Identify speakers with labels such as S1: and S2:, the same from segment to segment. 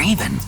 S1: Raven.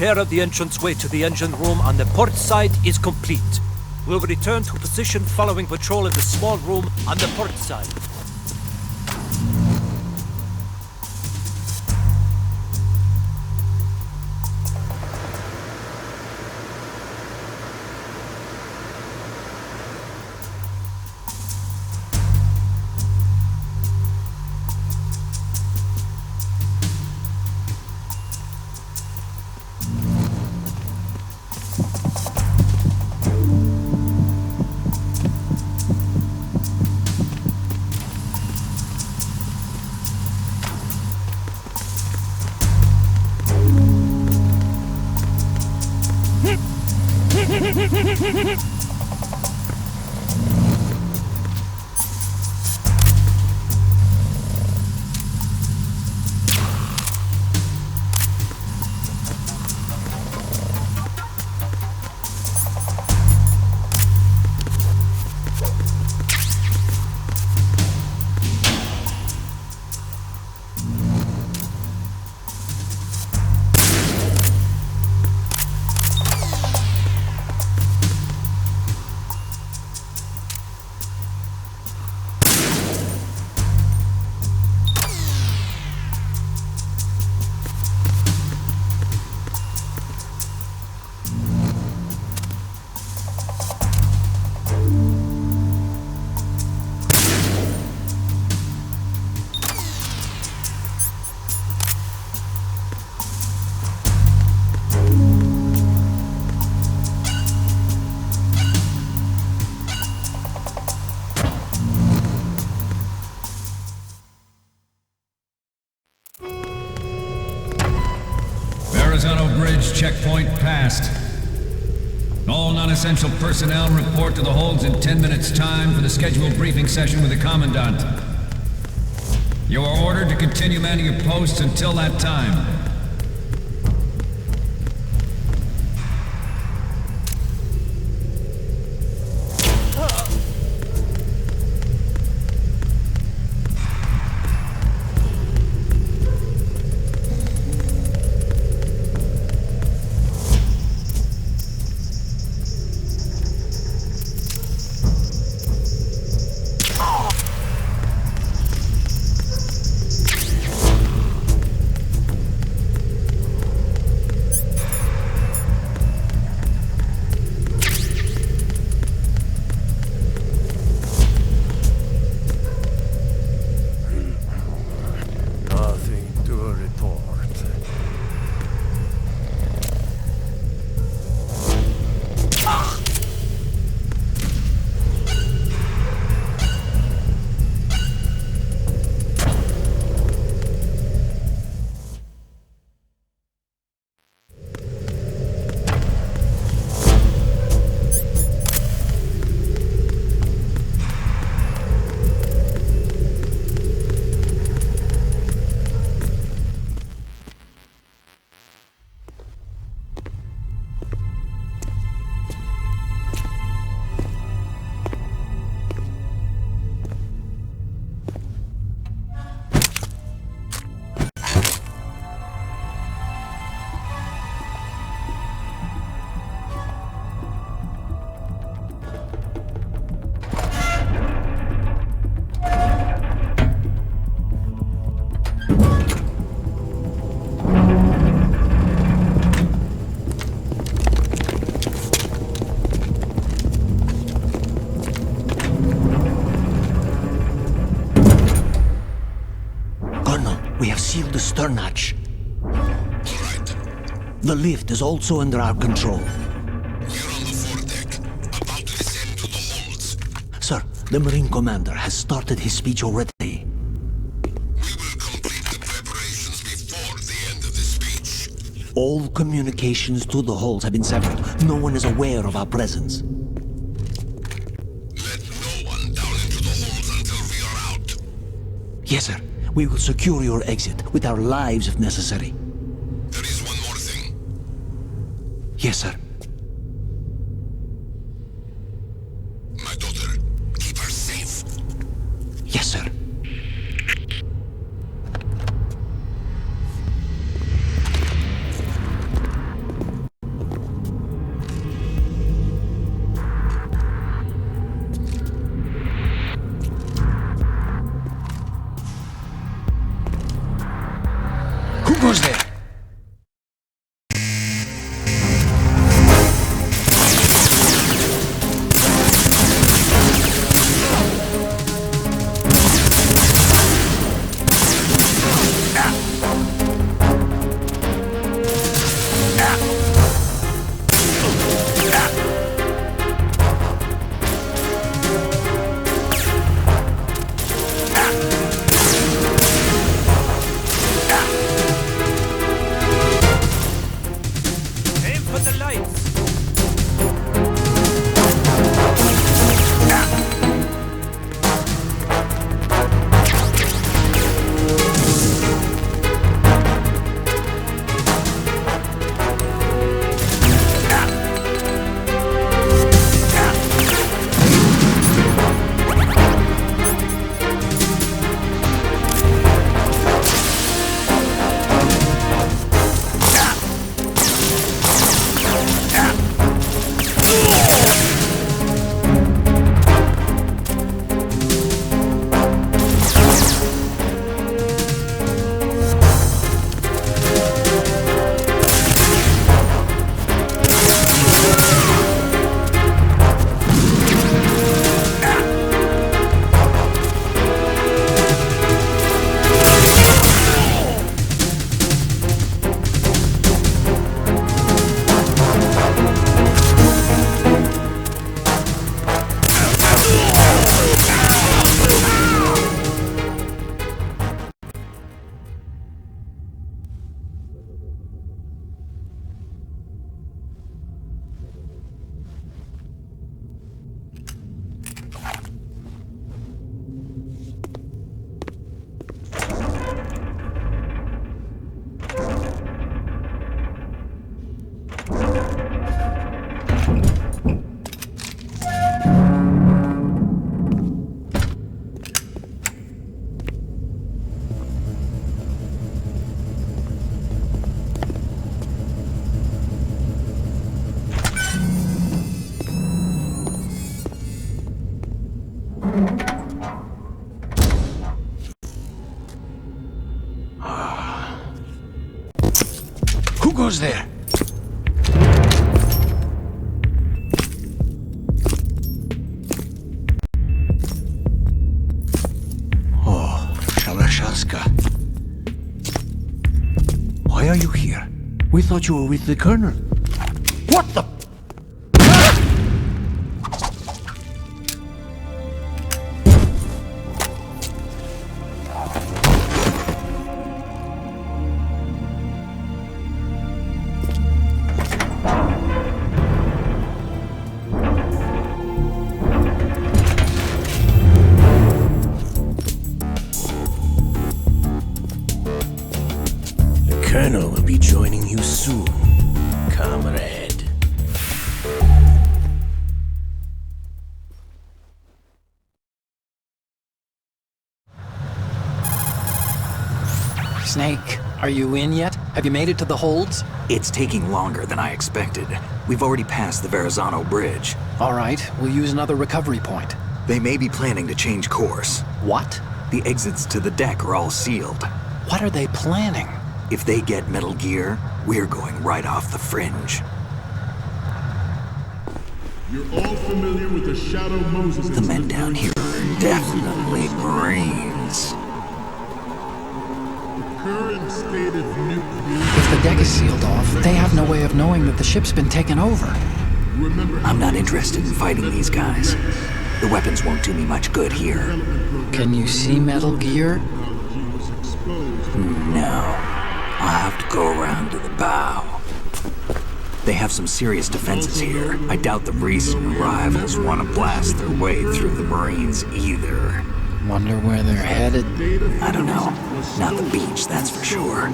S2: Repair of the entranceway to the engine room on the port side is complete. We'll return to position following patrol of the small room on the port side.
S3: Horizontal bridge checkpoint passed. All non-essential personnel report to the holds in 10 minutes' time for the scheduled briefing session with the commandant. You are ordered to continue manning your posts until that time.
S1: Sealed the stern hatch.
S4: All right.
S1: The lift is also under our control.
S4: We're on the foredeck, about to descend to the holds.
S1: Sir, the Marine Commander has started his speech already.
S4: We will complete the preparations before the end of the speech.
S1: All communications to the holds have been severed. No one is aware of our presence.
S4: Let no one down into the holds until we are out.
S1: Yes, sir. We will secure your exit with our lives if necessary.
S4: There is one more thing.
S1: Yes, sir.
S4: My daughter, keep her safe.
S1: Yes, sir. Who goes there? goes there? Oh, Shalashaska. Why are you here? We thought you were with the Colonel. What the?
S5: Colonel will be joining you soon, comrade.
S6: Snake, are you in yet? Have you made it to the holds?
S7: It's taking longer than I expected. We've already passed the Verrazano Bridge.
S6: All right, we'll use another recovery point.
S7: They may be planning to change course.
S6: What?
S7: The exits to the deck are all sealed.
S6: What are they planning?
S7: If they get Metal Gear, we're going right off the fringe.
S8: You're all familiar with the Shadow Moses
S7: The men down here are definitely Marines.
S8: current state of nuclear.
S6: If the deck is sealed off, they have no way of knowing that the ship's been taken over.
S7: I'm not interested in fighting these guys. The weapons won't do me much good here.
S6: Can you see Metal Gear?
S7: No. I'll have to go around to the bow. They have some serious defenses here. I doubt the recent arrivals want to blast their way through the Marines either.
S6: Wonder where they're headed.
S7: I don't know. Not the beach, that's for sure.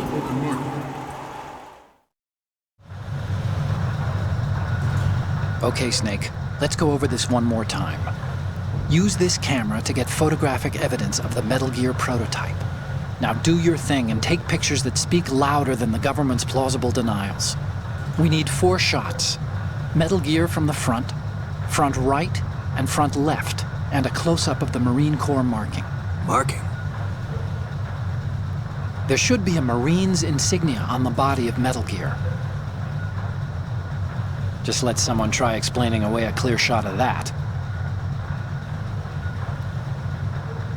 S6: Okay, Snake, let's go over this one more time. Use this camera to get photographic evidence of the Metal Gear prototype. Now do your thing and take pictures that speak louder than the government's plausible denials. We need 4 shots. Metal Gear from the front right, and front left, and a close-up of the Marine Corps marking.
S7: Marking?
S6: There should be a Marine's insignia on the body of Metal Gear. Just let someone try explaining away a clear shot of that.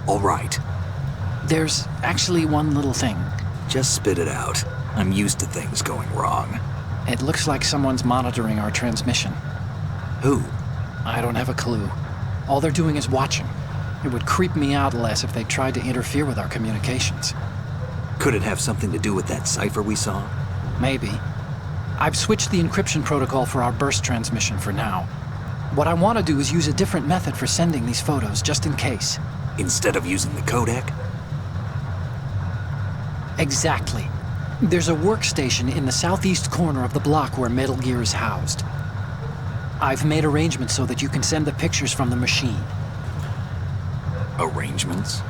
S7: All right.
S6: There's actually one little thing.
S7: Just spit it out. I'm used to things going wrong.
S6: It looks like someone's monitoring our transmission.
S7: Who?
S6: I don't have a clue. All they're doing is watching. It would creep me out less if they tried to interfere with our communications.
S7: Could it have something to do with that cipher we saw?
S6: Maybe. I've switched the encryption protocol for our burst transmission for now. What I want to do is use a different method for sending these photos, just in case.
S7: Instead of using the codec?
S6: Exactly. There's a workstation in the southeast corner of the block where Metal Gear is housed. I've made arrangements so that you can send the pictures from the machine.
S7: Arrangements?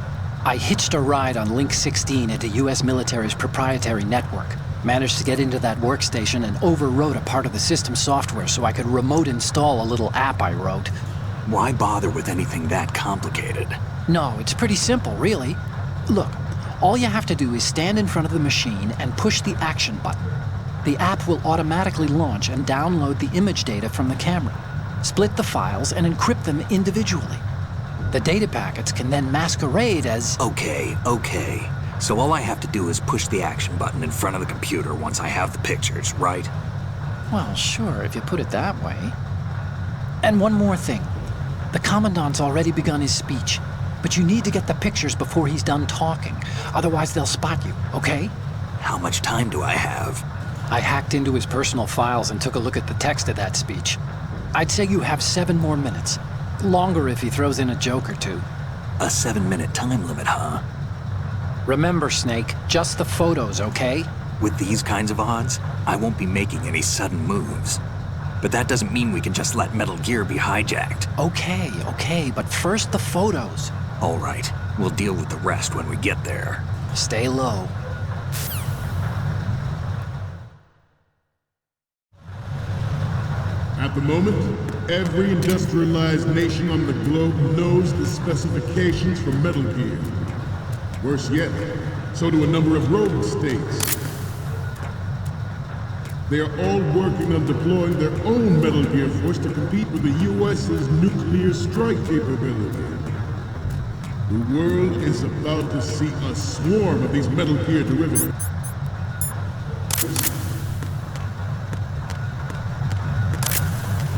S6: I hitched a ride on Link 16 into US military's proprietary network. Managed to get into that workstation and overwrote a part of the system software so I could remote install a little app I wrote.
S7: Why bother with anything that complicated?
S6: No, it's pretty simple, really. Look, all you have to do is stand in front of the machine and push the action button. The app will automatically launch and download the image data from the camera, split the files, and encrypt them individually. The data packets can then masquerade as...
S7: Okay. So all I have to do is push the action button in front of the computer once I have the pictures, right?
S6: Well, sure, if you put it that way. And one more thing. The commandant's already begun his speech, but you need to get the pictures before he's done talking. Otherwise, they'll spot you, okay?
S7: How much time do I have?
S6: I hacked into his personal files and took a look at the text of that speech. I'd say you have 7 more minutes. Longer if he throws in a joke or two.
S7: A 7-minute time limit, huh?
S6: Remember, Snake, just the photos, okay?
S7: With these kinds of odds, I won't be making any sudden moves. But that doesn't mean we can just let Metal Gear be hijacked.
S6: Okay, but first the photos.
S7: All right, we'll deal with the rest when we get there.
S6: Stay low.
S8: At the moment, every industrialized nation on the globe knows the specifications for Metal Gear. Worse yet, so do a number of rogue states. They are all working on deploying their own Metal Gear force to compete with the US's nuclear strike capability. The world is about to see a swarm of these Metal Gear derivatives.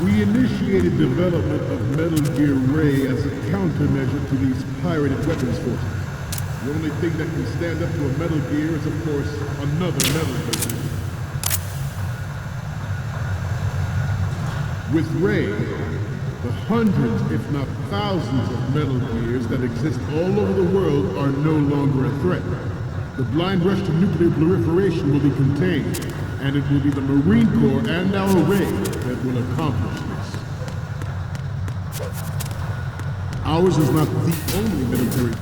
S8: We initiated development of Metal Gear RAY as a countermeasure to these pirated weapons forces. The only thing that can stand up to a Metal Gear is, of course, another Metal Gear. With RAY, the hundreds, if not thousands of Metal Gears that exist all over the world are no longer a threat. The blind rush to nuclear proliferation will be contained, and it will be the Marine Corps and our RAY that will accomplish this. Ours is not the only military...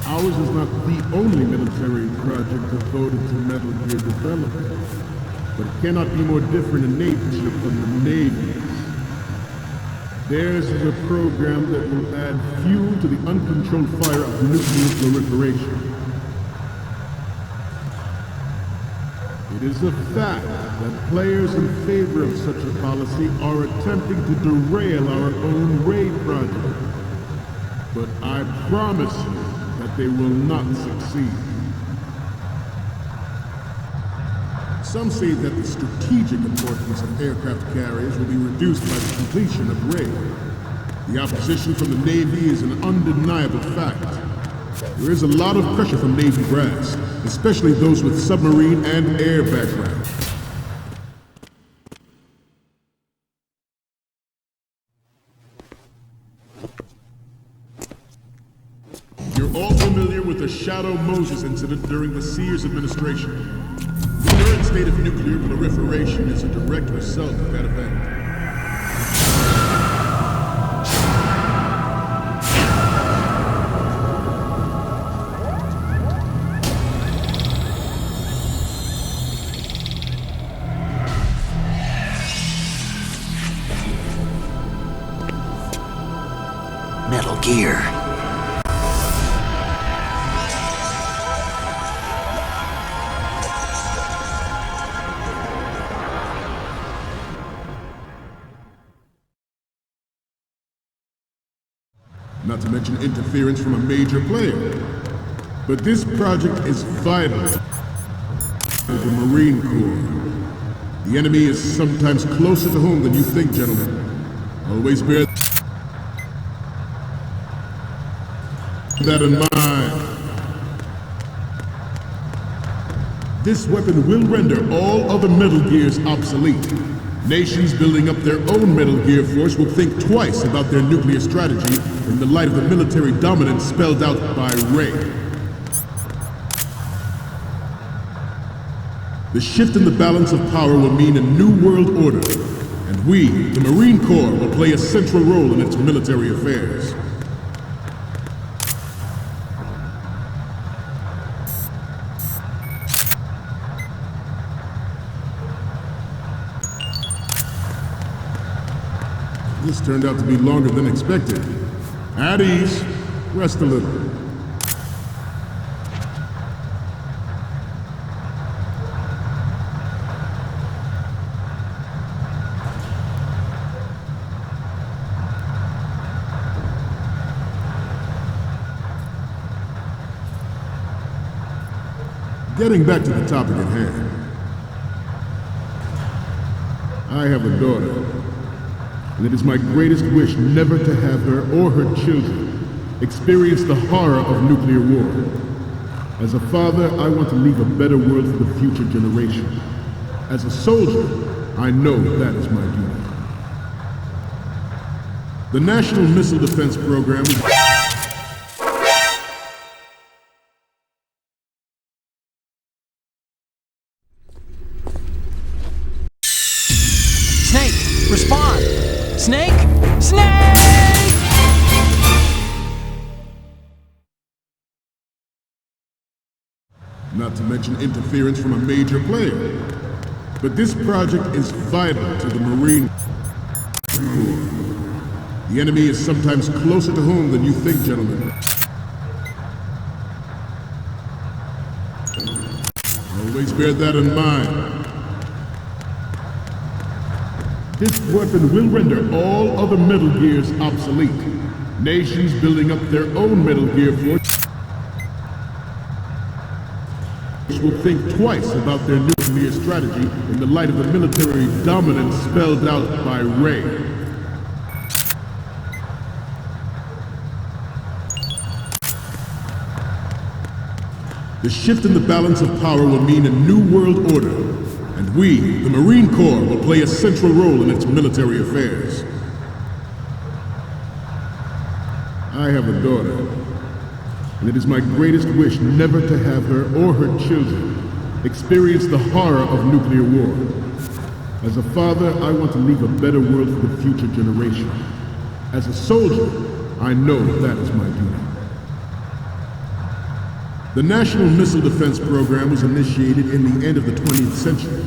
S8: Ours is not the only military project devoted to Metal Gear development, but it cannot be more different in nature from the Navy's. Theirs is a program that will add fuel to the uncontrolled fire of nuclear proliferation. It is a fact that players in favor of such a policy are attempting to derail our own RAY project. But I promise you that they will not succeed. Some say that the strategic importance of aircraft carriers will be reduced by the completion of RAY. The opposition from the Navy is an undeniable fact. There is a lot of pressure from Navy brass, especially those with submarine and air backgrounds. You're all familiar with the Shadow Moses incident during the Sears administration. The current state of nuclear proliferation is a direct result of that event.
S1: Metal Gear.
S8: Not to mention interference from a major player. But this project is vital to the Marine Corps. The enemy is sometimes closer to home than you think, gentlemen. Always bear that in mind. This weapon will render all other Metal Gears obsolete. Nations building up their own Metal Gear force will think twice about their nuclear strategy in the light of the military dominance spelled out by RAY. The shift in the balance of power will mean a new world order, and we, the Marine Corps, will play a central role in its military affairs. This turned out to be longer than expected. At ease. Rest a little. Getting back to the topic at hand. I have a daughter. And it is my greatest wish never to have her or her children experience the horror of nuclear war. As a father, I want to leave a better world for the future generation. As a soldier, I know that is my duty. The National Missile Defense Program is...
S6: Snake, respond! Snake! Snake!
S8: Not to mention interference from a major player. But this project is vital to the Marine Corps. The enemy is sometimes closer to home than you think, gentlemen. Always bear that in mind. This weapon will render all other Metal Gears obsolete. Nations building up their own Metal Gear force will think twice about their nuclear strategy in the light of the military dominance spelled out by Ray. The shift in the balance of power will mean a new world order, and we, the Marine Corps, will play a central role in its military affairs. I have a daughter, and it is my greatest wish never to have her or her children experience the horror of nuclear war. As a father, I want to leave a better world for the future generation. As a soldier, I know that is my duty. The National Missile Defense Program was initiated in the end of the 20th century,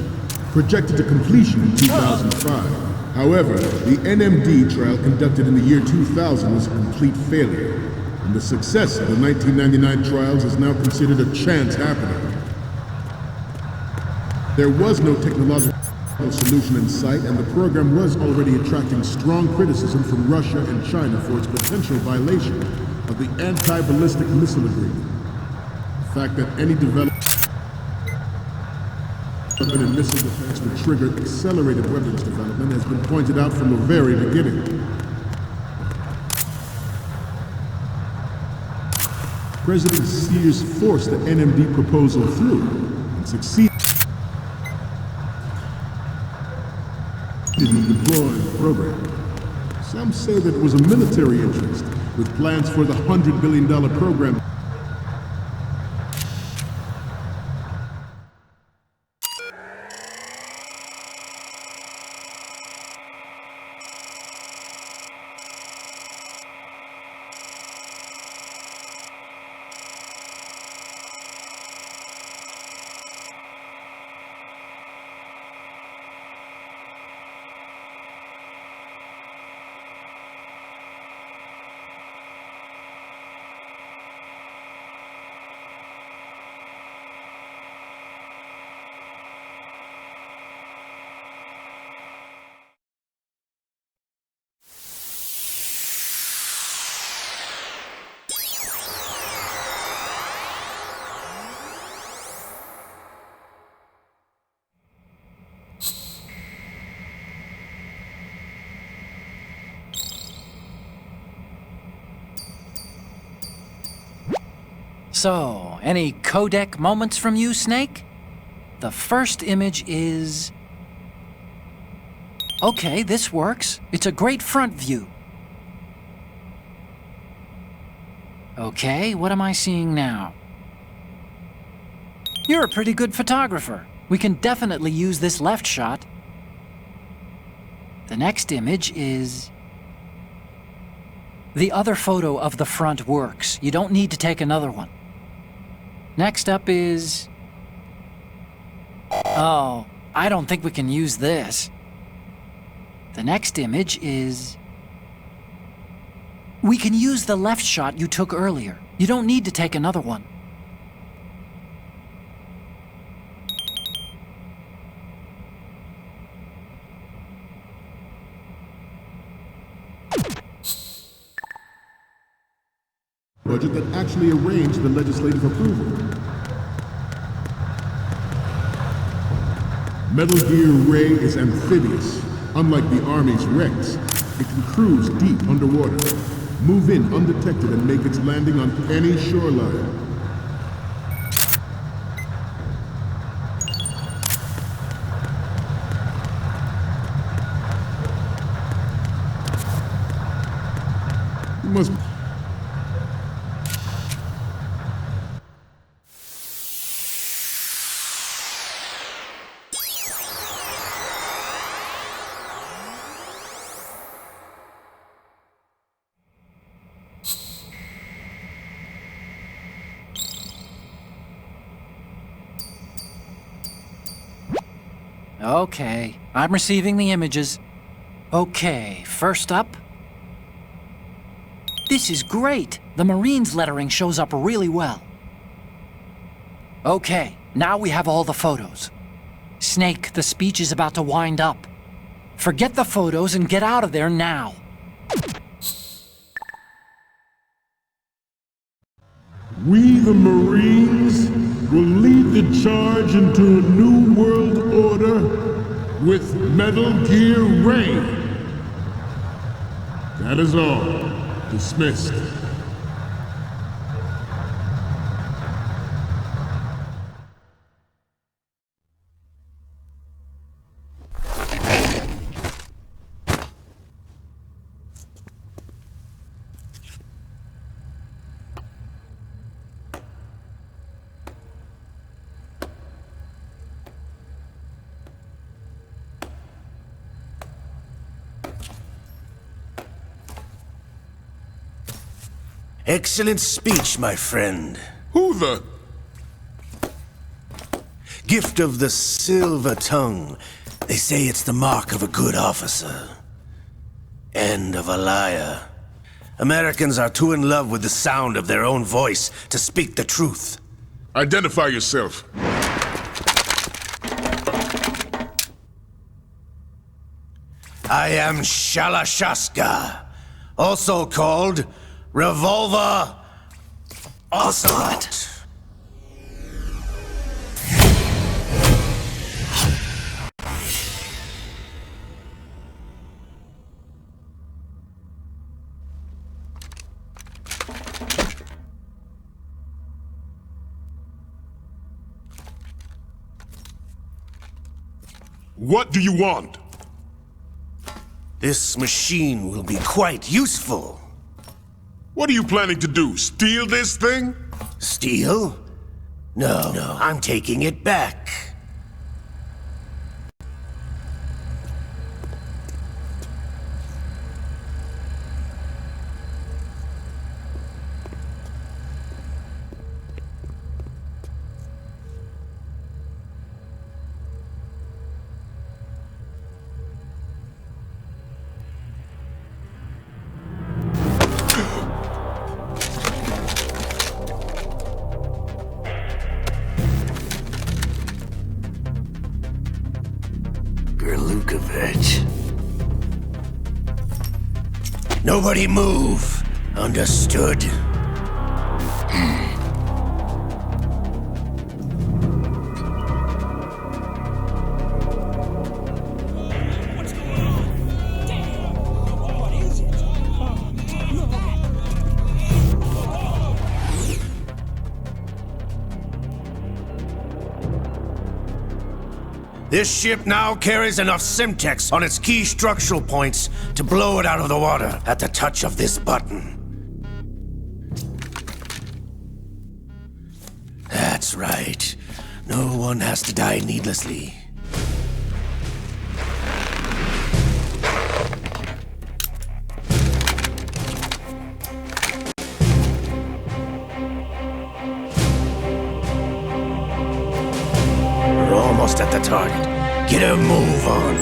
S8: projected to completion in 2005. However, the NMD trial conducted in the year 2000 was a complete failure, and the success of the 1999 trials is now considered a chance happening. There was no technological solution in sight, and the program was already attracting strong criticism from Russia and China for its potential violation of the Anti-Ballistic Missile Agreement. The fact that any development in missile defense would trigger accelerated weapons development has been pointed out from the very beginning. President Sears forced the NMD proposal through and succeeded in deploying the program. Some say that it was a military interest, with plans for the $100 billion program.
S6: So, any codec moments from you, Snake? The first image is... Okay, this works. It's a great front view. Okay, what am I seeing now? You're a pretty good photographer. We can definitely use this left shot. The next image is... The other photo of the front works. You don't need to take another one. Next up is... Oh, I don't think we can use this. The next image is... We can use the left shot you took earlier. You don't need to take another one.
S8: Budget that actually arranged the legislative approval. Metal Gear RAY is amphibious. Unlike the Army's Rex, it can cruise deep underwater, move in undetected, and make its landing on any shoreline. You must...
S6: Okay, I'm receiving the images. Okay, first up. This is great. The Marines lettering shows up really well. Okay, Now we have all the photos. Snake, the speech is about to wind up. Forget the photos and get out of there now.
S8: We, the Marines, will lead the charge into a new world order with Metal Gear RAY. That is all. Dismissed.
S5: Excellent speech, my friend.
S4: Who the...
S5: Gift of the silver tongue. They say it's the mark of a good officer. And of a liar. Americans are too in love with the sound of their own voice to speak the truth.
S4: Identify yourself.
S5: I am Shalashaska, also called Revolver Ocelot.
S4: What do you want?
S5: This machine will be quite useful.
S4: What are you planning to do? Steal this thing?
S5: Steal? No, I'm taking it back. Gurlukovich. Nobody move. Understood? This ship now carries enough Simtex on its key structural points to blow it out of the water at the touch of this button. That's right. No one has to die needlessly. Almost at the target. Get a move on.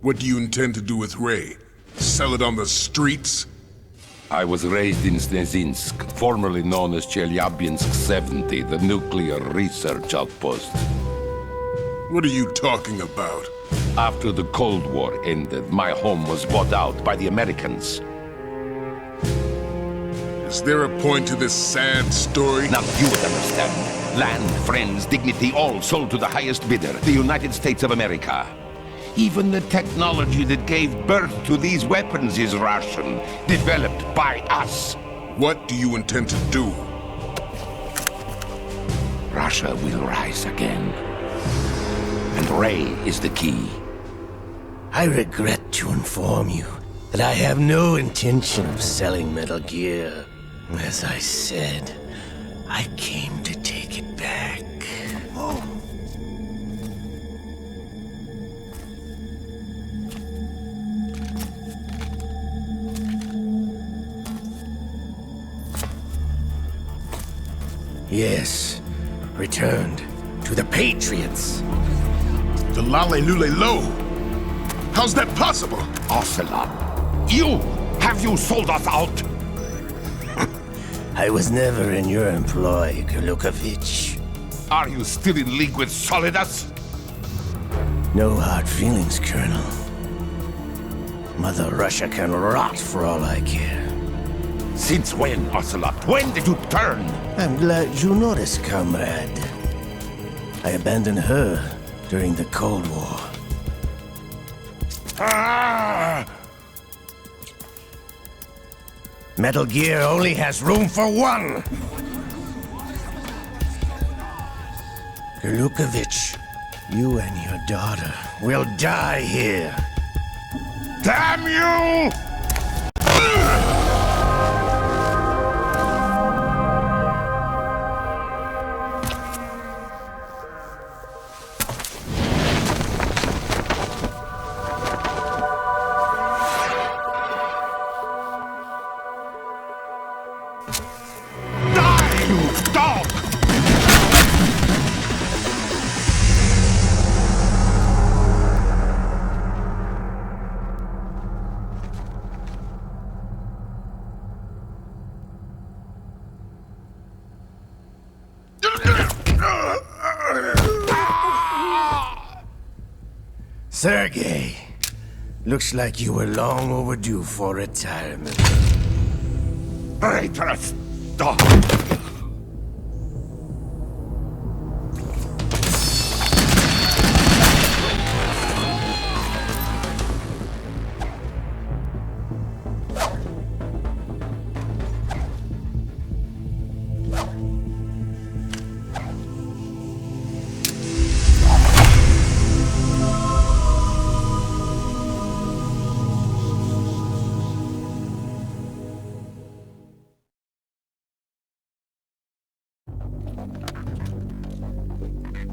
S4: What do you intend to do with Ray? Sell it on the streets?
S9: I was raised in Snezinsk, formerly known as Chelyabinsk 70, the nuclear research outpost.
S4: What are you talking about?
S9: After the Cold War ended, my home was bought out by the Americans.
S4: Is there a point to this sad story?
S9: Now you would understand. Land, friends, dignity, all sold to the highest bidder, the United States of America. Even the technology that gave birth to these weapons is Russian, developed by us.
S4: What do you intend to do?
S9: Russia will rise again. And Ray is the key.
S5: I regret to inform you that I have no intention of selling Metal Gear. As I said, I came to take it back. Yes, returned to the Patriots.
S8: The Lale Lule Lo. How's that possible?
S9: Ocelot, you! Have you sold us out?
S5: I was never in your employ, Gurlukovich.
S9: Are you still in league with Solidus?
S5: No hard feelings, Colonel. Mother Russia can rot for all I care.
S9: Since when, Ocelot? When did you turn?
S5: I'm glad you noticed, comrade. I abandoned her during the Cold War.
S9: Ah!
S5: Metal Gear only has room for one! Gurlukovich, you and your daughter will die here.
S9: Damn you! Die, you dog!
S5: Sergei, looks like you were long overdue for retirement.
S9: Traitorous dog!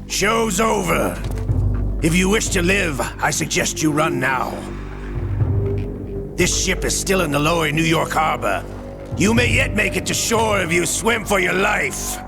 S5: Show's over. If you wish to live, I suggest you run now. This ship is still in the lower New York harbor. You may yet make it to shore if you swim for your life.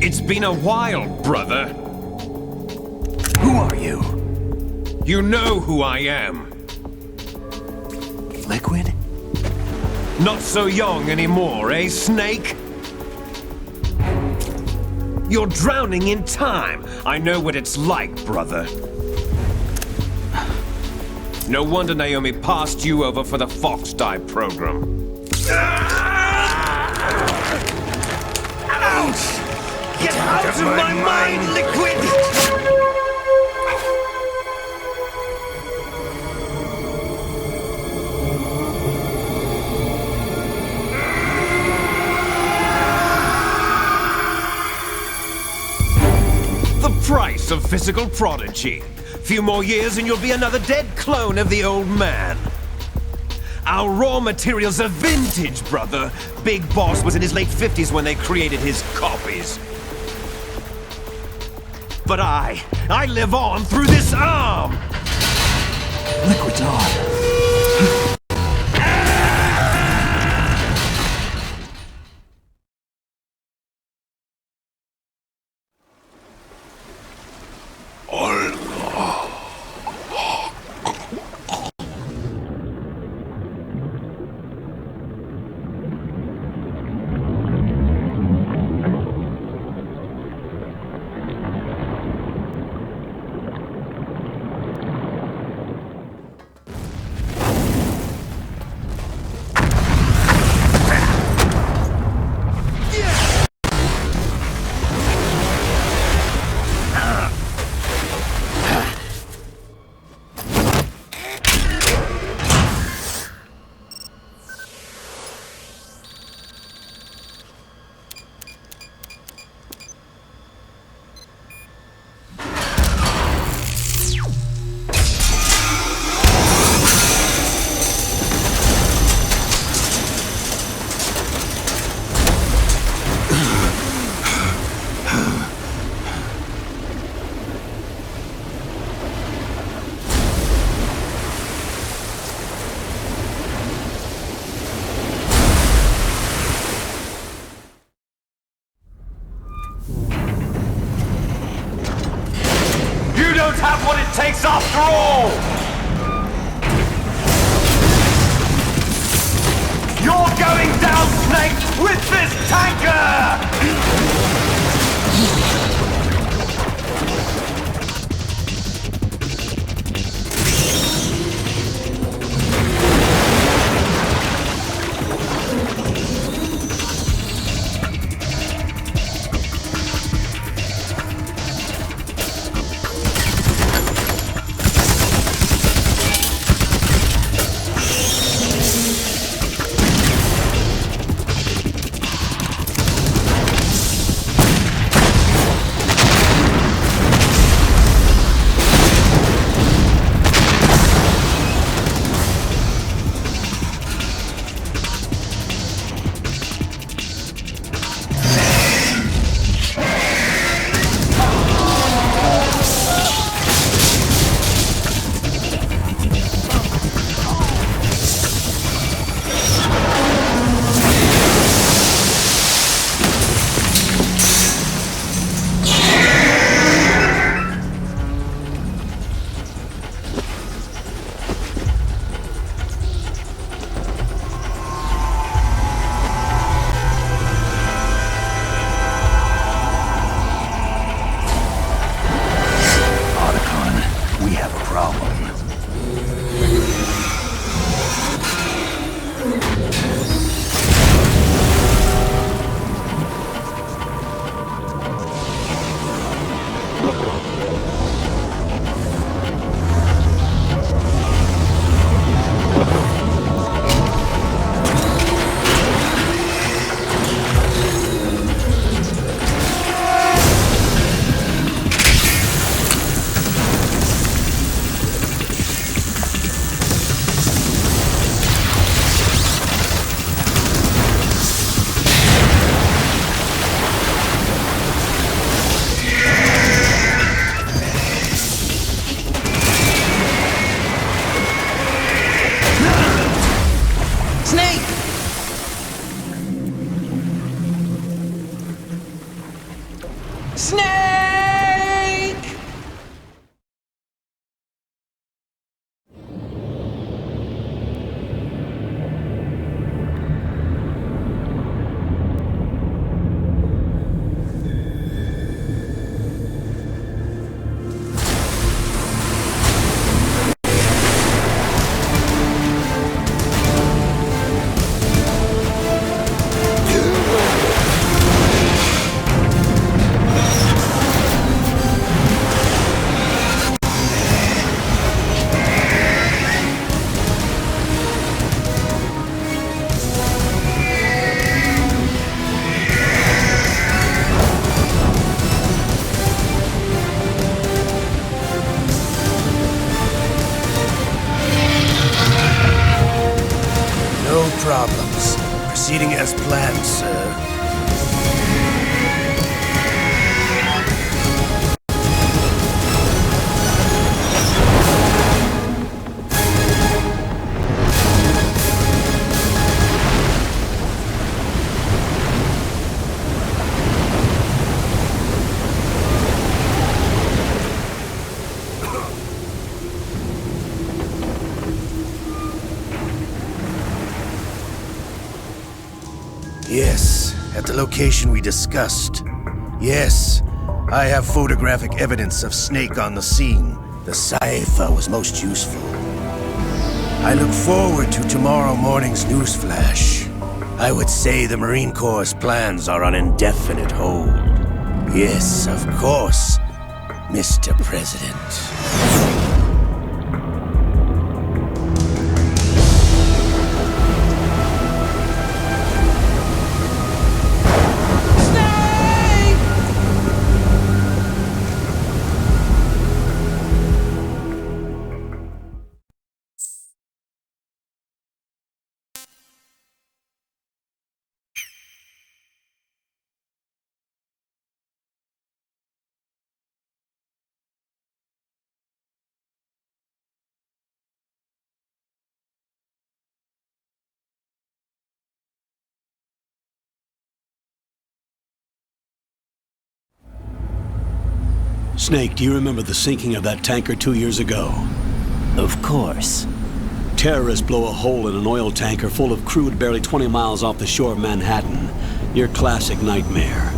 S10: It's been a while, brother.
S7: Who are you?
S10: You know who I am.
S7: Liquid?
S10: Not so young anymore, eh, Snake? You're drowning in time. I know what it's like, brother. No wonder Naomi passed you over for the Fox Die program.
S5: Ouch!
S10: Get out of my mind, Liquid! The price of physical prodigy. Few more years and you'll be another dead clone of the old man. Our raw materials are vintage, brother. Big Boss was in his late 50s when they created his copies. But I live on through this arm!
S7: Liquid's on.
S10: what it takes after all! You're going down, Snake, with this tanker!
S5: Problems. Proceeding as planned, sir. Yes, at the location we discussed. Yes, I have photographic evidence of Snake on the scene. The cipher was most useful. I look forward to tomorrow morning's newsflash. I would say the Marine Corps' plans are on indefinite hold. Yes, of course, Mr. President.
S11: Snake, do you remember the sinking of that tanker 2 years ago?
S12: Of course.
S11: Terrorists blow a hole in an oil tanker full of crude barely 20 miles off the shore of Manhattan. Your classic nightmare.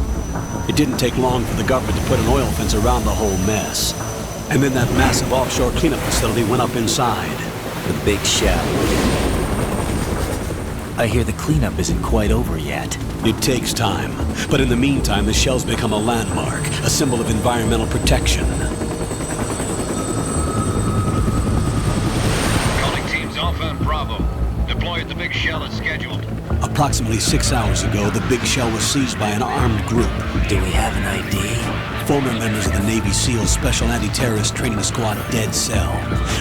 S11: It didn't take long for the government to put an oil fence around the whole mess. And then that massive offshore cleanup facility went up inside.
S12: The big shell. I hear the cleanup isn't quite over yet.
S11: It takes time. But in the meantime, the shell's become a landmark, a symbol of environmental protection.
S3: Calling teams Alpha and Bravo. Deploy at the big shell as scheduled.
S11: Approximately 6 hours ago, the big shell was seized by an armed group.
S12: Do we have an ID?
S11: Former members of the Navy SEAL Special Anti-Terrorist Training Squad Dead Cell.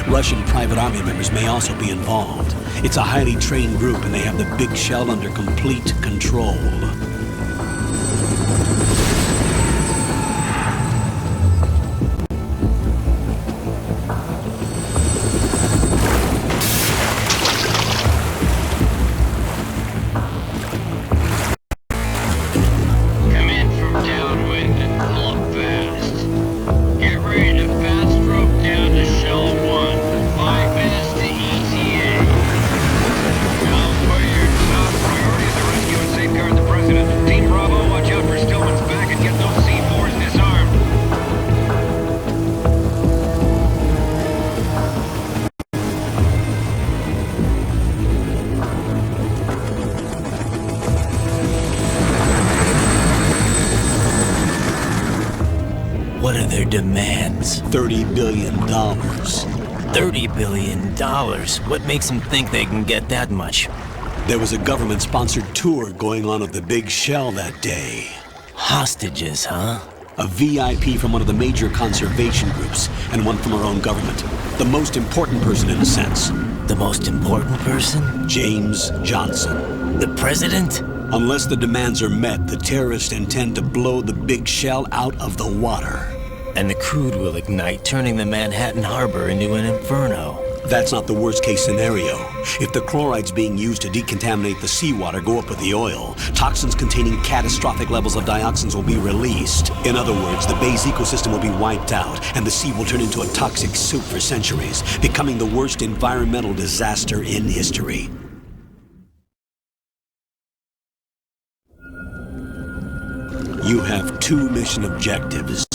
S11: Russian private army members may also be involved. It's a highly trained group and they have the big shell under complete control.
S12: What are their demands?
S11: $30 billion.
S12: $30 billion? What makes them think they can get that much?
S11: There was a government-sponsored tour going on of the big shell that day.
S12: Hostages, huh?
S11: A VIP from one of the major conservation groups, and one from our own government. The most important person in a sense.
S12: The most important person?
S11: James Johnson.
S12: The president?
S11: Unless the demands are met, the terrorists intend to blow the big shell out of the water.
S12: And the crude will ignite, turning the Manhattan harbor into an inferno.
S11: That's not the worst-case scenario. If the chlorides being used to decontaminate the seawater go up with the oil, toxins containing catastrophic levels of dioxins will be released. In other words, the bay's ecosystem will be wiped out, and the sea will turn into a toxic soup for centuries, becoming the worst environmental disaster in history. You have 2 mission objectives.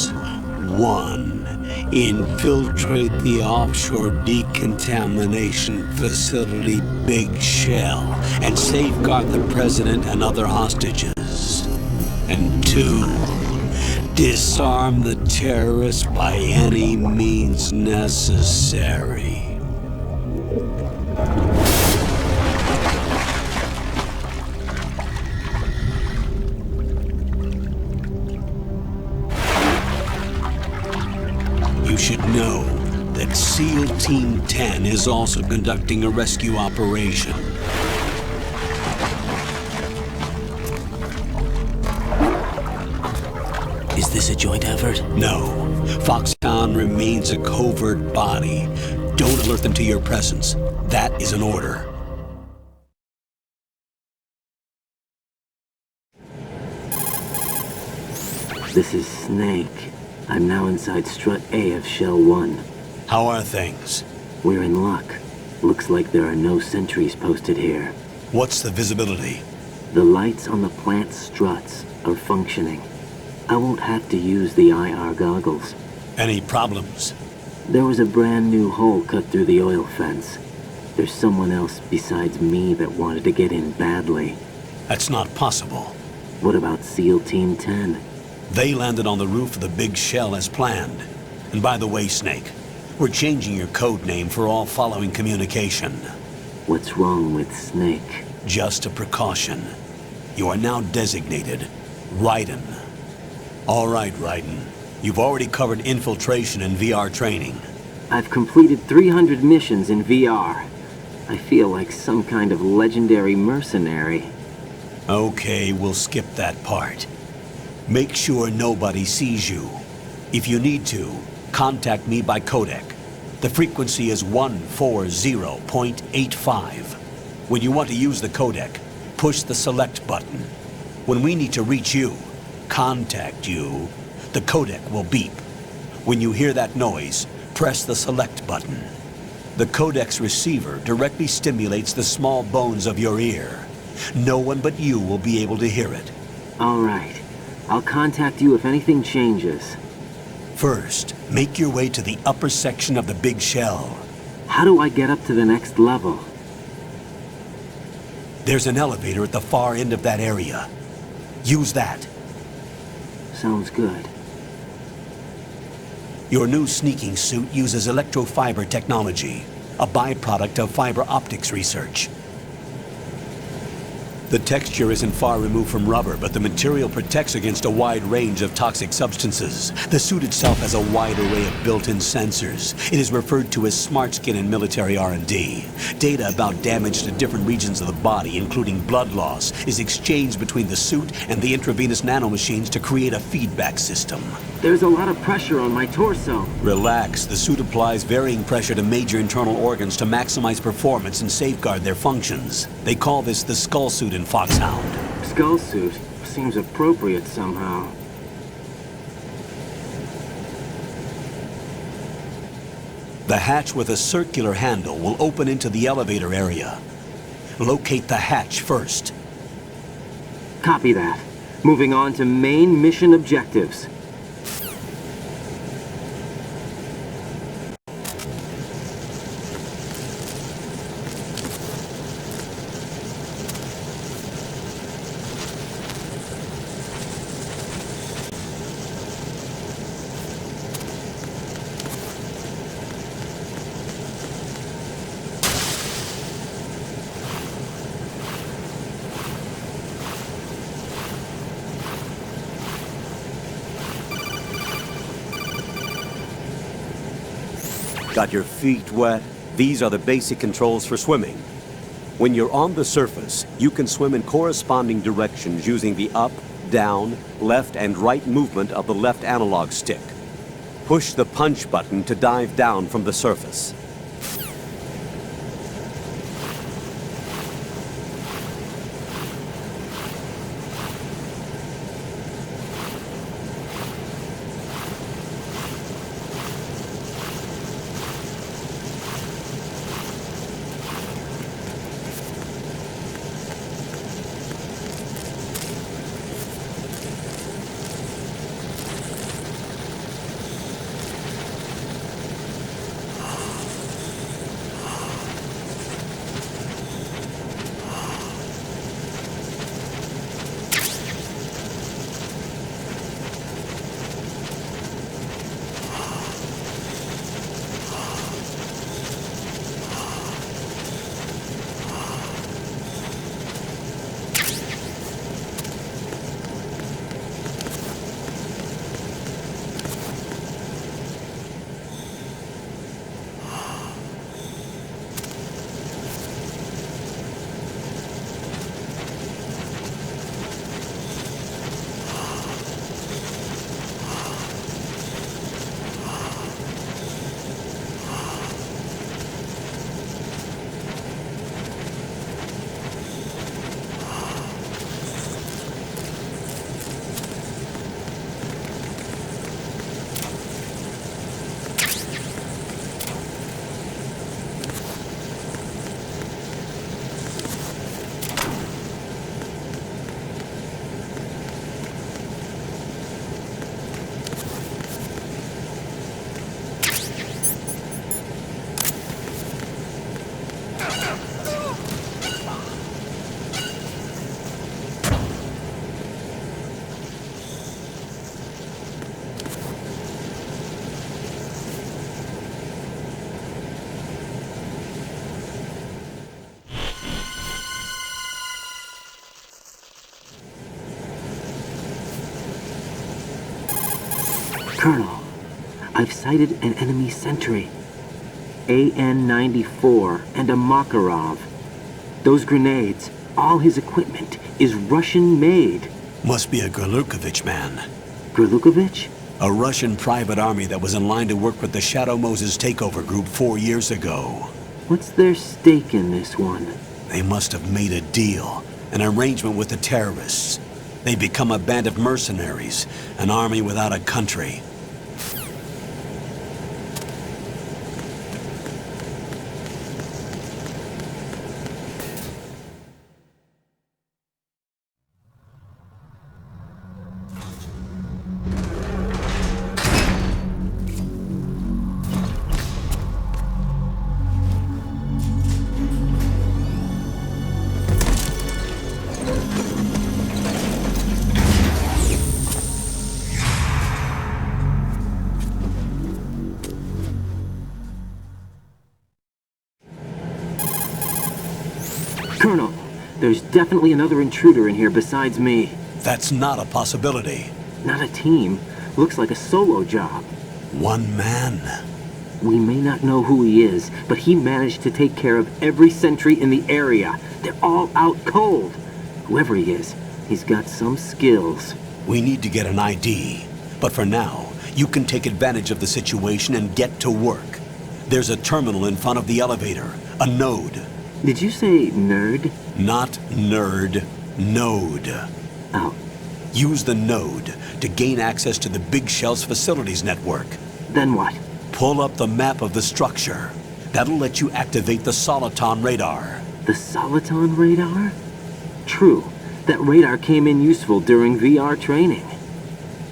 S11: 1. Infiltrate the offshore decontamination facility Big Shell and safeguard the president and other hostages. And 2. Disarm the terrorists by any means necessary. You should know that SEAL Team 10 is also conducting a rescue operation.
S12: Is this a joint effort?
S11: No. Foxhound remains a covert body. Don't alert them to your presence. That is an order.
S13: This is Snake. I'm now inside Strut A of Shell 1.
S11: How are things?
S13: We're in luck. Looks like there are no sentries posted here.
S11: What's the visibility?
S13: The lights on the plant struts are functioning. I won't have to use the IR goggles.
S11: Any problems?
S13: There was a brand new hole cut through the oil fence. There's someone else besides me that wanted to get in badly.
S11: That's not possible.
S13: What about SEAL Team 10?
S11: They landed on the roof of the Big Shell as planned. And by the way, Snake, we're changing your code name for all following communication.
S13: What's wrong with Snake?
S11: Just a precaution. You are now designated Raiden. All right, Raiden. You've already covered infiltration and VR training.
S13: I've completed 300 missions in VR. I feel like some kind of legendary mercenary.
S11: Okay, we'll skip that part. Make sure nobody sees you. If you need to, contact me by codec. The frequency is 140.85. When you want to use the codec, push the select button. When we need to reach you, contact you, the codec will beep. When you hear that noise, press the select button. The codec's receiver directly stimulates the small bones of your ear. No one but you will be able to hear it.
S13: All right. I'll contact you if anything changes.
S11: First, make your way to the upper section of the big shell.
S13: How do I get up to the next level?
S11: There's an elevator at the far end of that area. Use that.
S13: Sounds good.
S11: Your new sneaking suit uses electrofiber technology, a byproduct of fiber optics research. The texture isn't far removed from rubber, but the material protects against a wide range of toxic substances. The suit itself has a wide array of built-in sensors. It is referred to as smart skin in military R&D. Data about damage to different regions of the body, including blood loss, is exchanged between the suit and the intravenous nanomachines to create a feedback system.
S13: There's a lot of pressure on my torso.
S11: Relax. The suit applies varying pressure to major internal organs to maximize performance and safeguard their functions. They call this the skull suit in Foxhound.
S13: Skull suit seems appropriate somehow.
S11: The hatch with a circular handle will open into the elevator area. Locate the hatch first.
S13: Copy that. Moving on to main mission objectives.
S11: Got your feet wet? These are the basic controls for swimming. When you're on the surface, you can swim in corresponding directions using the up, down, left, and right movement of the left analog stick. Push the punch button to dive down from the surface.
S13: Colonel, I've sighted an enemy sentry. AN-94 and a Makarov. Those grenades, all his equipment, is Russian-made.
S11: Must be a Gurlukovich man.
S13: Gurlukovich?
S11: A Russian private army that was in line to work with the Shadow Moses takeover group 4 years ago.
S13: What's their stake in this one?
S11: They must have made a deal, an arrangement with the terrorists. They become a band of mercenaries, an army without a country.
S13: Colonel, there's definitely another intruder in here besides me.
S11: That's not a possibility.
S13: Not a team. Looks like a solo job.
S11: One man.
S13: We may not know who he is, but he managed to take care of every sentry in the area. They're all out cold. Whoever he is, he's got some skills.
S11: We need to get an ID. But for now, you can take advantage of the situation and get to work. There's a terminal in front of the elevator. A node.
S13: Did you say nerd?
S11: Not nerd. Node.
S13: Oh.
S11: Use the node to gain access to the Big Shell's facilities network.
S13: Then what?
S11: Pull up the map of the structure. That'll let you activate the Soliton radar.
S13: The Soliton radar? True. That radar came in useful during VR training.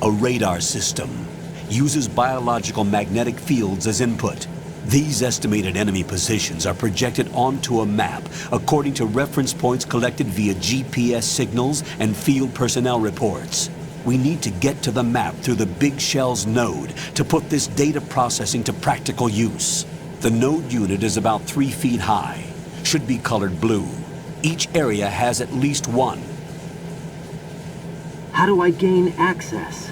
S11: A radar system uses biological magnetic fields as input. These estimated enemy positions are projected onto a map according to reference points collected via GPS signals and field personnel reports. We need to get to the map through the Big Shell's node to put this data processing to practical use. The node unit is about 3 feet high. Should be colored blue. Each area has at least one.
S13: How do I gain access?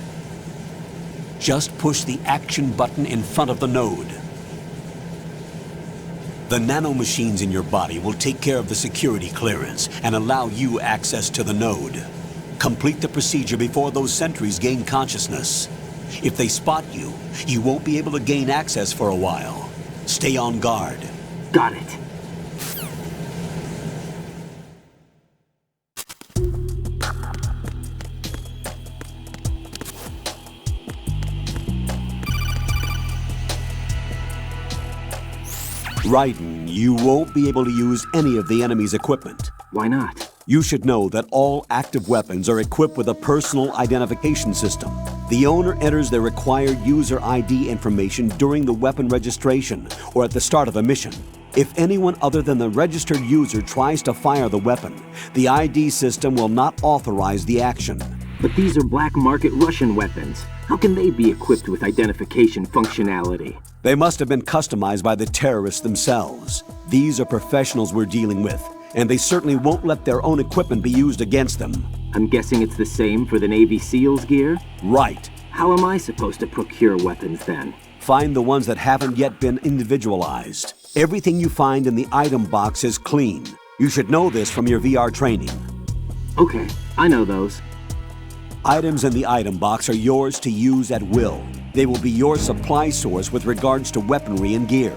S11: Just push the action button in front of the node. The nanomachines in your body will take care of the security clearance and allow you access to the node. Complete the procedure before those sentries gain consciousness. If they spot you, you won't be able to gain access for a while. Stay on guard.
S13: Got it.
S11: Raiden, you won't be able to use any of the enemy's equipment.
S13: Why not?
S11: You should know that all active weapons are equipped with a personal identification system. The owner enters their required user ID information during the weapon registration or at the start of a mission. If anyone other than the registered user tries to fire the weapon, the ID system will not authorize the action.
S13: But these are black market Russian weapons. How can they be equipped with identification functionality?
S11: They must have been customized by the terrorists themselves. These are professionals we're dealing with, and they certainly won't let their own equipment be used against them.
S13: I'm guessing it's the same for the Navy SEALs gear?
S11: Right.
S13: How am I supposed to procure weapons then?
S11: Find the ones that haven't yet been individualized. Everything you find in the item box is clean. You should know this from your VR training.
S13: Okay, I know those.
S11: Items in the item box are yours to use at will. They will be your supply source with regards to weaponry and gear.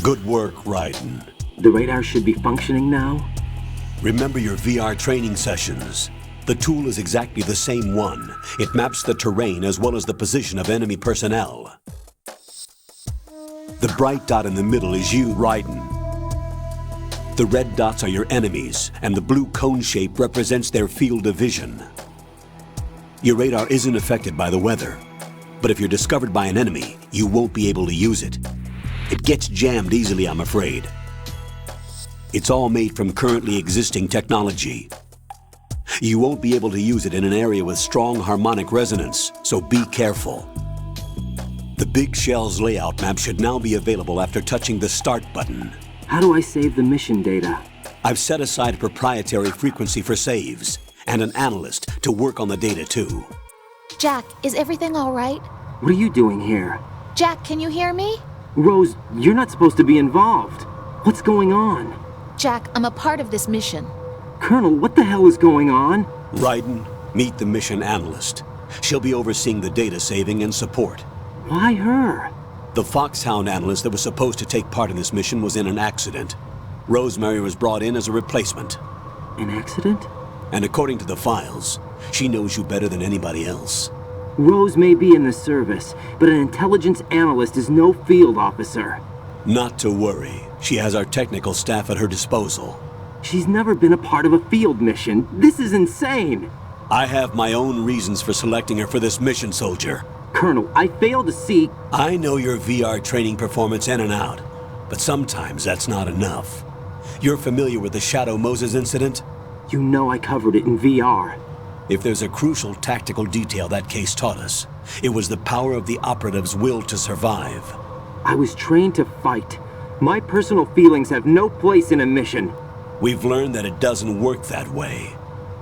S11: Good work, Raiden.
S13: The radar should be functioning now?
S11: Remember your VR training sessions. The tool is exactly the same one. It maps the terrain as well as the position of enemy personnel. The bright dot in the middle is you, Raiden. The red dots are your enemies, and the blue cone shape represents their field of vision. Your radar isn't affected by the weather, but if you're discovered by an enemy, you won't be able to use it. It gets jammed easily, I'm afraid. It's all made from currently existing technology. You won't be able to use it in an area with strong harmonic resonance, so be careful. The Big Shell's layout map should now be available after touching the Start button.
S13: How do I save the mission data?
S11: I've set aside a proprietary frequency for saves, and an analyst to work on the data too.
S14: Jack, is everything all right?
S13: What are you doing here?
S14: Jack, can you hear me?
S13: Rose, you're not supposed to be involved. What's going on?
S14: Jack, I'm a part of this mission.
S13: Colonel, what the hell is going on?
S11: Raiden, meet the mission analyst. She'll be overseeing the data saving and support.
S13: Why her?
S11: The Foxhound analyst that was supposed to take part in this mission was in an accident. Rosemary was brought in as a replacement.
S13: An accident?
S11: And according to the files, she knows you better than anybody else.
S13: Rose may be in the service, but an intelligence analyst is no field officer.
S11: Not to worry. She has our technical staff at her disposal.
S13: She's never been a part of a field mission. This is insane.
S11: I have my own reasons for selecting her for this mission, soldier.
S13: Colonel, I fail to see...
S11: I know your VR training performance in and out, but sometimes that's not enough. You're familiar with the Shadow Moses incident?
S13: You know I covered it in VR.
S11: If there's a crucial tactical detail that case taught us, it was the power of the operative's will to survive.
S13: I was trained to fight. My personal feelings have no place in a mission.
S11: We've learned that it doesn't work that way.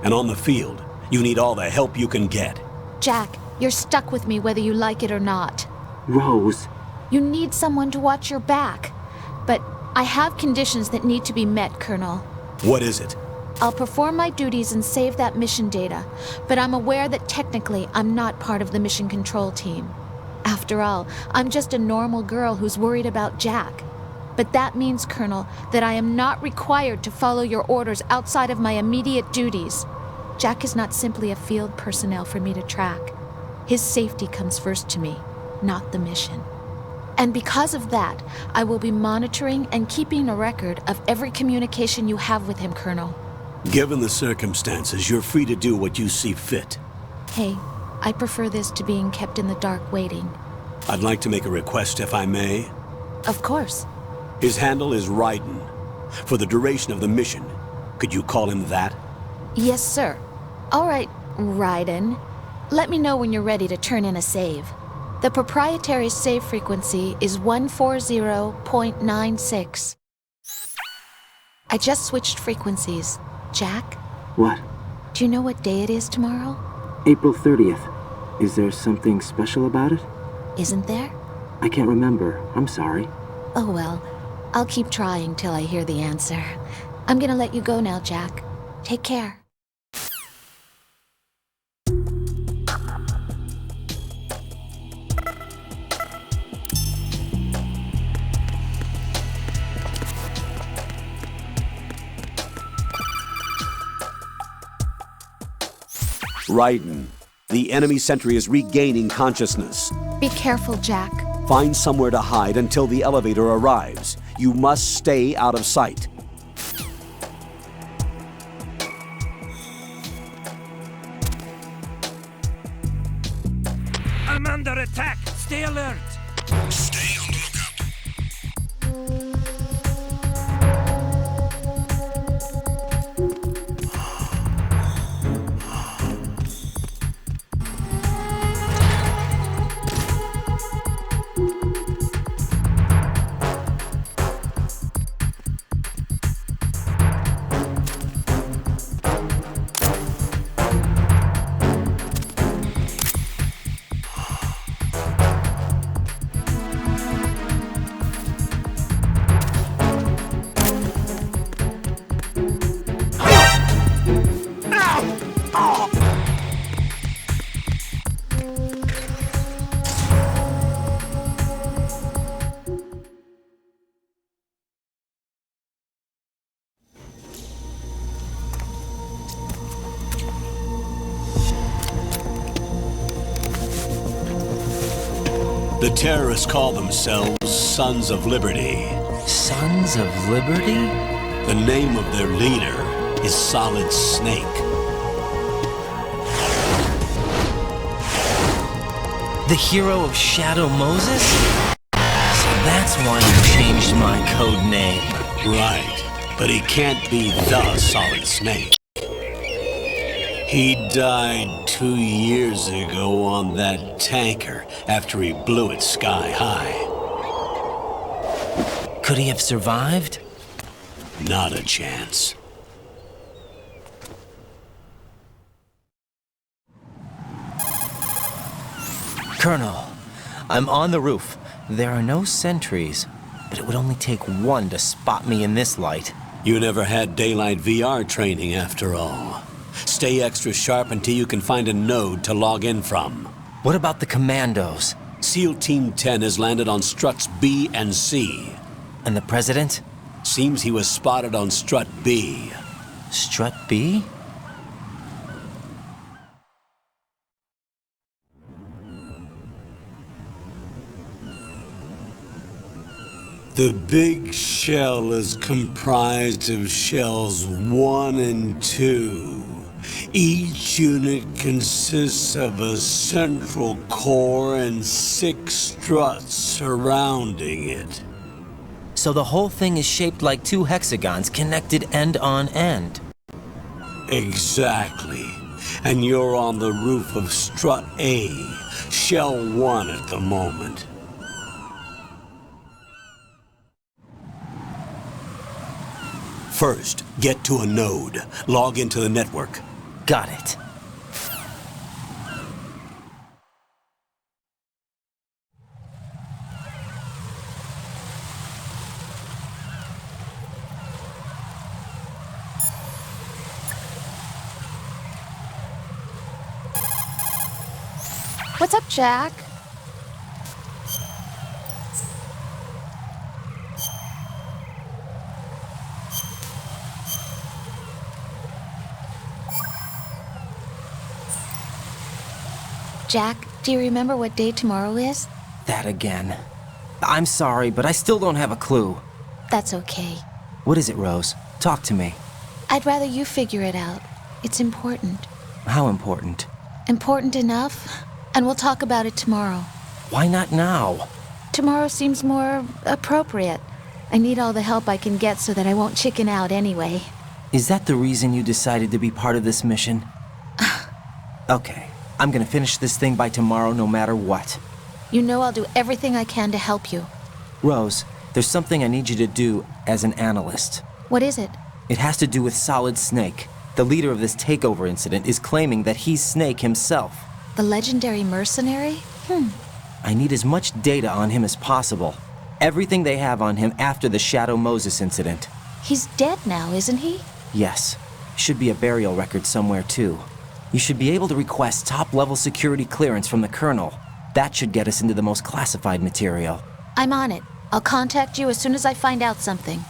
S11: And on the field, you need all the help you can get.
S14: Jack, you're stuck with me whether you like it or not.
S13: Rose.
S14: You need someone to watch your back. But I have conditions that need to be met, Colonel.
S11: What is it?
S14: I'll perform my duties and save that mission data, but I'm aware that technically I'm not part of the mission control team. After all, I'm just a normal girl who's worried about Jack. But that means, Colonel, that I am not required to follow your orders outside of my immediate duties. Jack is not simply a field personnel for me to track. His safety comes first to me, not the mission. And because of that, I will be monitoring and keeping a record of every communication you have with him, Colonel.
S11: Given the circumstances, you're free to do what you see fit.
S14: Hey, I prefer this to being kept in the dark waiting.
S11: I'd like to make a request, if I may.
S14: Of course.
S11: His handle is Raiden. For the duration of the mission, could you call him that?
S14: Yes, sir. All right, Raiden. Let me know when you're ready to turn in a save. The proprietary save frequency is 140.96. I just switched frequencies. Jack?
S13: What?
S14: Do you know what day it is tomorrow?
S13: April 30th. Is there something special about it?
S14: Isn't there?
S13: I can't remember. I'm sorry.
S14: Oh well, I'll keep trying till I hear the answer. I'm gonna let you go now, Jack. Take care.
S11: Raiden, the enemy sentry is regaining consciousness.
S14: Be careful, Jack.
S11: Find somewhere to hide until the elevator arrives. You must stay out of sight.
S2: I'm under attack. Stay alert.
S4: Stay on the lookout.
S11: The terrorists call themselves Sons of Liberty.
S12: Sons of Liberty?
S11: The name of their leader is Solid Snake.
S12: The hero of Shadow Moses? So that's why you changed my code name.
S11: Right, but he can't be the Solid Snake. He died 2 years ago on that tanker after he blew it sky high.
S12: Could he have survived?
S11: Not a chance.
S12: Colonel, I'm on the roof. There are no sentries, but it would only take one to spot me in this light.
S11: You never had daylight VR training after all. Stay extra sharp until you can find a node to log in from.
S12: What about the commandos?
S11: SEAL Team 10 has landed on struts B and C.
S12: And the President?
S11: Seems he was spotted on strut B.
S12: Strut B?
S11: The big shell is comprised of shells 1 and 2. Each unit consists of a central core and 6 struts surrounding it.
S12: So the whole thing is shaped like 2 hexagons connected end on end.
S11: Exactly. And you're on the roof of strut A, shell 1 at the moment. First, get to a node. Log into the network.
S12: Got it.
S14: What's up, Jack? Jack, do you remember what day tomorrow is?
S12: That again. I'm sorry, but I still don't have a clue.
S14: That's okay.
S12: What is it, Rose? Talk to me.
S14: I'd rather you figure it out. It's important.
S12: How important?
S14: Important enough, and we'll talk about it tomorrow.
S12: Why not now?
S14: Tomorrow seems more appropriate. I need all the help I can get so that I won't chicken out anyway.
S12: Is that the reason you decided to be part of this mission? Okay. I'm gonna finish this thing by tomorrow no matter what.
S14: You know I'll do everything I can to help you.
S12: Rose, there's something I need you to do as an analyst.
S14: What is it?
S12: It has to do with Solid Snake. The leader of this takeover incident is claiming that he's Snake himself.
S14: The legendary mercenary?
S12: I need as much data on him as possible. Everything they have on him after the Shadow Moses incident.
S14: He's dead now, isn't he?
S12: Yes. Should be a burial record somewhere too. You should be able to request top-level security clearance from the Colonel. That should get us into the most classified material.
S14: I'm on it. I'll contact you as soon as I find out something.